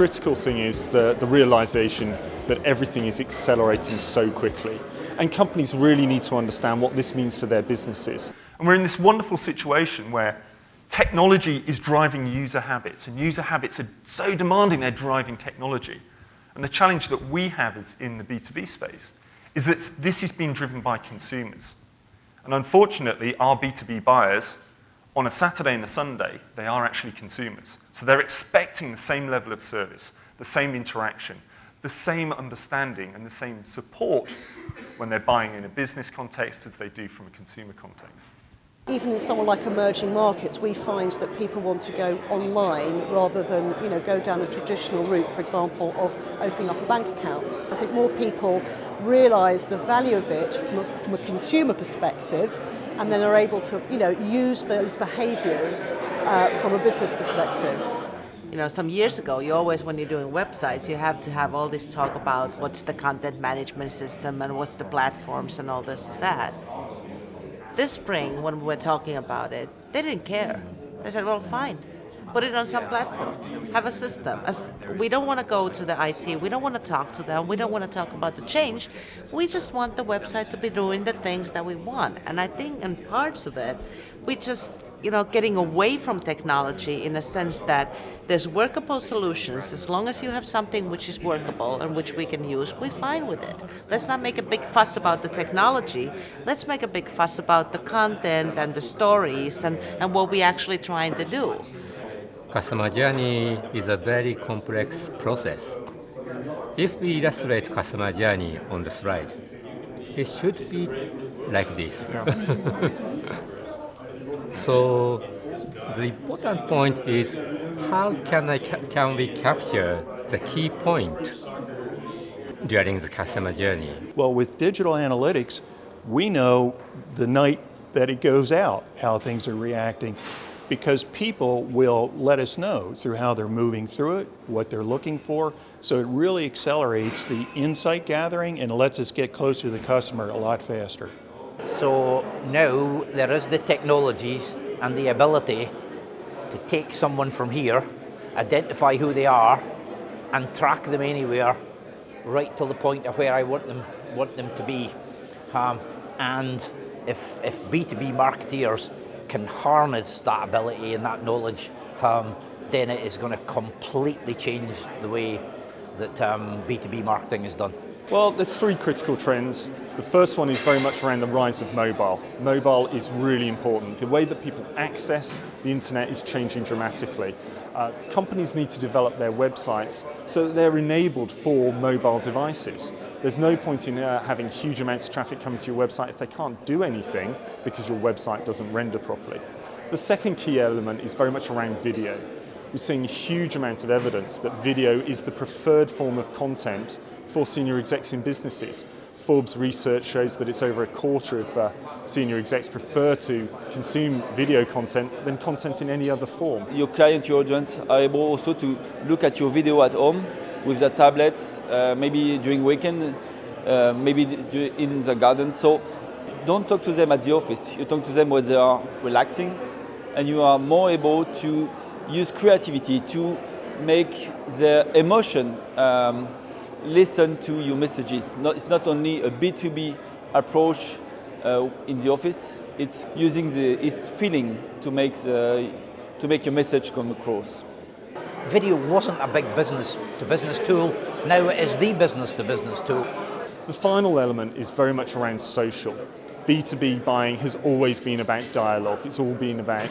critical thing is the realization that everything is accelerating so quickly. And companies really need to understand what this means for their businesses. And we're in this wonderful situation where technology is driving user habits, and user habits are so demanding they're driving technology. And the challenge that we have is in the B2B space is that this is being driven by consumers. And unfortunately, our B2B buyers, on a Saturday and a Sunday, they are actually consumers. So they're expecting the same level of service, the same interaction, the same understanding and the same support when they're buying in a business context as they do from a consumer context. Even in someone like emerging markets, we find that people want to go online rather than, go down a traditional route, for example, of opening up a bank account. I think more people realise the value of it from a consumer perspective, and then are able to, use those behaviours from a business perspective. Some years ago, when you're doing websites, you have to have all this talk about what's the content management system and what's the platforms and all this and that. This spring, when we were talking about it, they didn't care. They said, well, fine, put it on some platform, have a system. We don't want to go to the IT, we don't want to talk to them, we don't want to talk about the change. We just want the website to be doing the things that we want. And I think in parts of it, we just, getting away from technology in a sense that there's workable solutions. As long as you have something which is workable and which we can use, we're fine with it. Let's not make a big fuss about the technology. Let's make a big fuss about the content and the stories and what we're actually trying to do. Customer journey is a very complex process. If we illustrate customer journey on the slide, it should be like this. Yeah. So the important point is how can we capture the key point during the customer journey? Well, with digital analytics, we know the night that it goes out, how things are reacting, because people will let us know through how they're moving through it, what they're looking for. So it really accelerates the insight gathering and lets us get closer to the customer a lot faster. So now there is the technologies and the ability to take someone from here, identify who they are, and track them anywhere, right to the point of where I want them to be. And if B2B marketeers can harness that ability and that knowledge, then it is going to completely change the way that B2B marketing is done. Well, there's three critical trends. The first one is very much around the rise of mobile. Mobile is really important. The way that people access the internet is changing dramatically. Companies need to develop their websites so that they're enabled for mobile devices. There's no point in having huge amounts of traffic coming to your website if they can't do anything because your website doesn't render properly. The second key element is very much around video. We're seeing a huge amount of evidence that video is the preferred form of content for senior execs in businesses. Forbes research shows that it's over a quarter of senior execs prefer to consume video content than content in any other form. Your client, your audience are able also to look at your video at home with their tablets, maybe during weekend, maybe in the garden. So don't talk to them at the office. You talk to them when they are relaxing, and you are more able to use creativity to make their emotion listen to your messages. It's not only a B2B approach in the office, it's using its feeling to make your message come across. Video wasn't a big business-to-business tool, now it is the business-to-business tool. The final element is very much around social. B2B buying has always been about dialogue. It's all been about,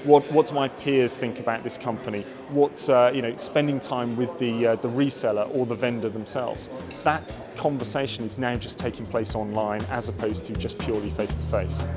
what do my peers think about this company? Spending time with the reseller or the vendor themselves. That conversation is now just taking place online as opposed to just purely face-to-face.